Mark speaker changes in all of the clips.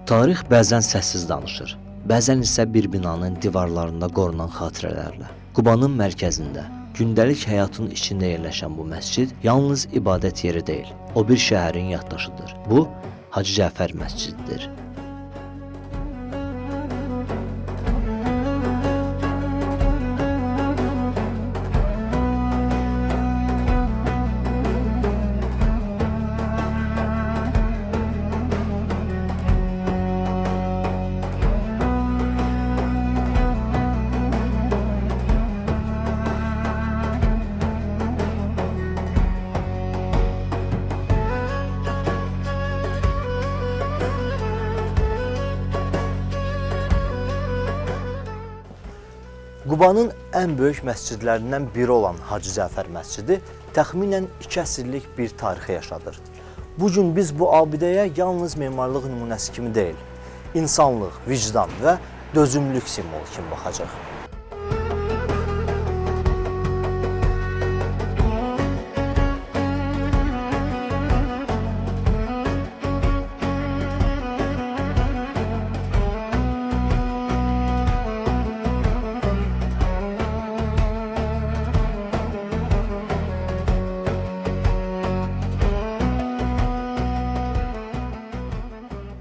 Speaker 1: Tarix bəzən səssiz danışır, bəzən isə bir binanın divarlarında qorunan xatirələrlə. Qubanın mərkəzində, gündəlik həyatın içində yerləşən bu məscid yalnız ibadət yeri deyil, o bir şəhərin yaddaşıdır. Bu, Hacı Cəfər məscididir. Qubanın ən böyük məscidlərindən biri olan Hacı Cəfər məscidi təxminən 2 əsrlik bir tarixi yaşadır. Bu gün biz bu abidəyə yalnız memarlıq nümunəsi kimi deyil, insanlıq, vicdan və dözümlülük simvolu kimi baxacaq.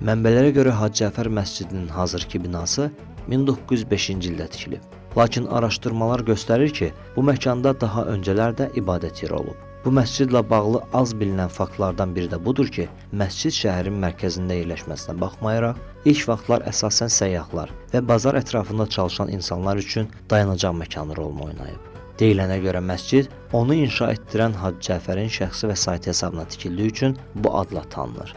Speaker 1: Mənbələrə görə Hacı Cəfər məscidinin hazırki binası 1905-ci ildə tikilib. Lakin araşdırmalar göstərir ki, bu məkanda daha öncələr də ibadət yeri olub. Bu məscidlə bağlı az bilinən faktlardan biri də budur ki, məscid şəhərin mərkəzində yerləşməsinə baxmayaraq, ilk vaxtlar əsasən səyyahlar və bazar ətrafında çalışan insanlar üçün dayanacaq məkanı rolunu oynayıb. Deyilənə görə məscid, onu inşa etdirən Hacı Cəfərin şəxsi vəsaiti hesabına tikildiyi üçün bu adla tanınır.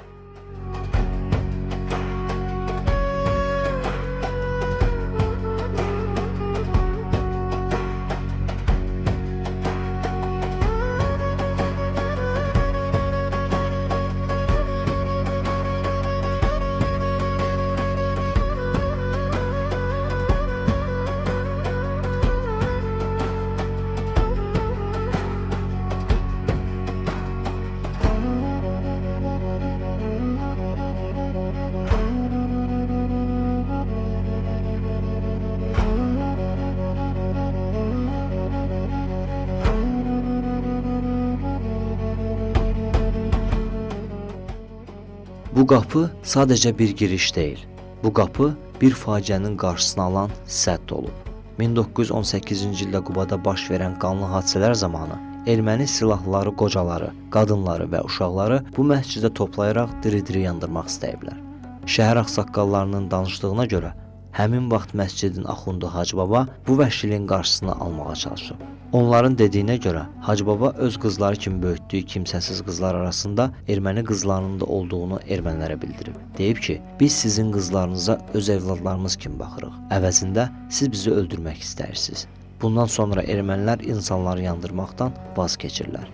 Speaker 1: Bu qapı sadəcə bir giriş deyil. Bu qapı bir faciənin qarşısını alan sədd olub. 1918-ci ildə Qubada baş verən qanlı hadisələr zamanı erməni silahlıları qocaları, qadınları və uşaqları bu məscidə toplayaraq diri-diri yandırmaq istəyiblər. Şəhər ağsaqqallarının danışdığına görə həmin vaxt məscidin axundu Hacı Baba bu vəhşiliyin qarşısını almağa çalışıb. Onların dediyinə görə Hacı Baba öz qızları kimi böyütdüyü kimsəsiz qızlar arasında erməni qızlarının da olduğunu ermənilərə bildirib. Deyib ki, biz sizin qızlarınıza öz evladlarımız kimi baxırıq. Əvəzində siz bizi öldürmək istəyirsiniz. Bundan sonra ermənilər insanları yandırmaqdan vaz keçirlər.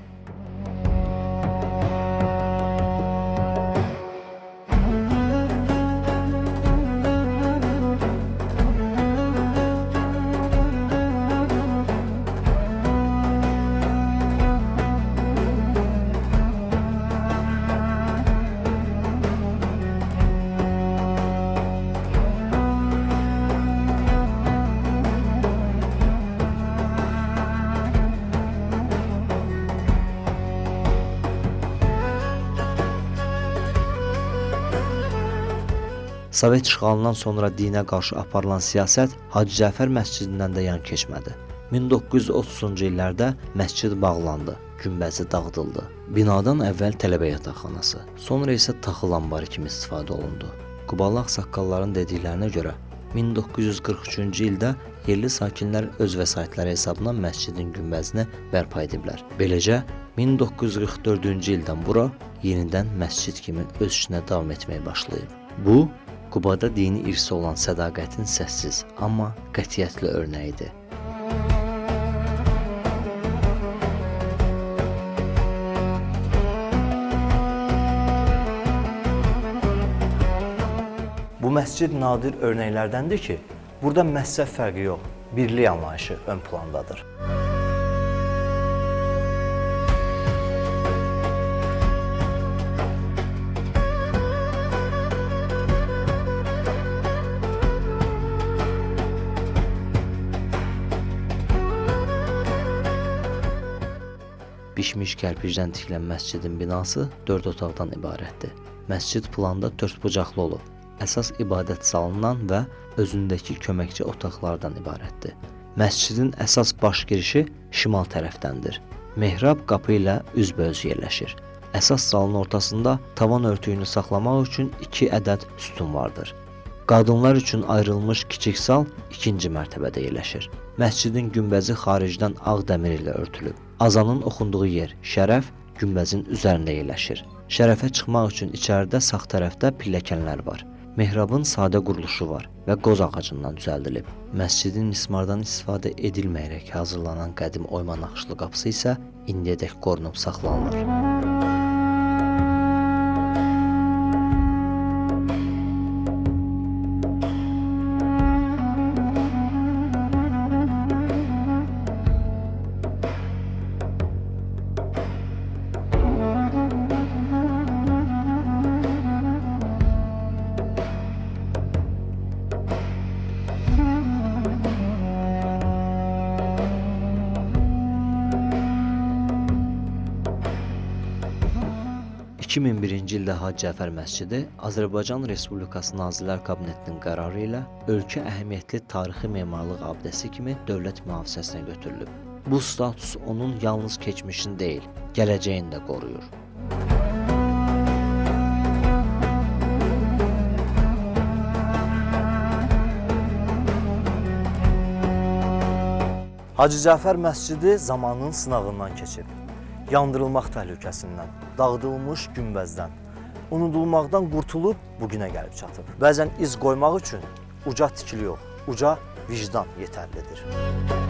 Speaker 1: Sovet işğalından sonra dinə qarşı aparılan siyasət Hacı Cəfər məscidindən də yan keçmədi. 1930-cu illərdə məscid bağlandı, günbəzi dağıdıldı. Binadan əvvəl tələbə yataqxanası, sonra isə taxıl anbarı kimi istifadə olundu. Qubalı ağsaqqalların dediklərinə görə 1943-cü ildə yerli sakinlər öz vəsaitləri hesabına məscidin günbəzini bərpa ediblər. Beləcə 1944-cü ildən bura yenidən məscid kimi öz işinə davam etməyə başlayıb. Bu, Qubada dini irsi olan sədaqətin səssiz, amma qətiyyətli örnəyidir. Bu məscid nadir örnəklərdəndir ki, burada məzhəb fərqi yox, birlik anlayışı ön plandadır. pişmiş kərpicdən tikilən məscidin binası 4 otaqdan ibarətdir. Məscid planda 4 bucaqlı olub. Əsas ibadət salonundan və özündəki köməkçi otaqlardan ibarətdir. Məscidin əsas baş girişi şimal tərəfdəndir. Mehrab qapı ilə üzbəüz yerləşir. Əsas salonun ortasında tavan örtüyünü saxlamaq üçün 2 ədəd sütun vardır. Qadınlar üçün ayrılmış kiçik sal 2-ci mərtəbədə yerləşir. Məscidin günbəzi xaricdən ağ dəmir ilə örtülüb. Azanın oxunduğu yer, şərəf, günbəzin üzərində yerləşir. Şərəfə çıxmaq üçün içəridə sağ tərəfdə pilləkənlər var. Mehrabın sadə quruluşu var və qoz ağacından düzəldilib. Məscidin mismardan istifadə edilməyərək hazırlanan qədim oyma naxışlı qapısı isə indiyədək qorunub saxlanılır. – 2001-ci ildə Hacı Cəfər məscidi Azərbaycan Respublikası Nazirlər Kabinetinin qərarı ilə ölkə əhəmiyyətli tarixi memarlıq abidəsi kimi dövlət mühafizəsinə götürülüb. Bu status onun yalnız keçmişini deyil, gələcəyini də qoruyur.
Speaker 2: Hacı Cəfər məscidi zamanın sınağından keçib. Yandırılmaq təhlükəsindən, dağıdılmış günbəzdən, unudulmaqdan qurtulub bugünə gəlib çatıb. Bəzən iz qoymaq üçün uca tikili yox, uca vicdan yetərlidir.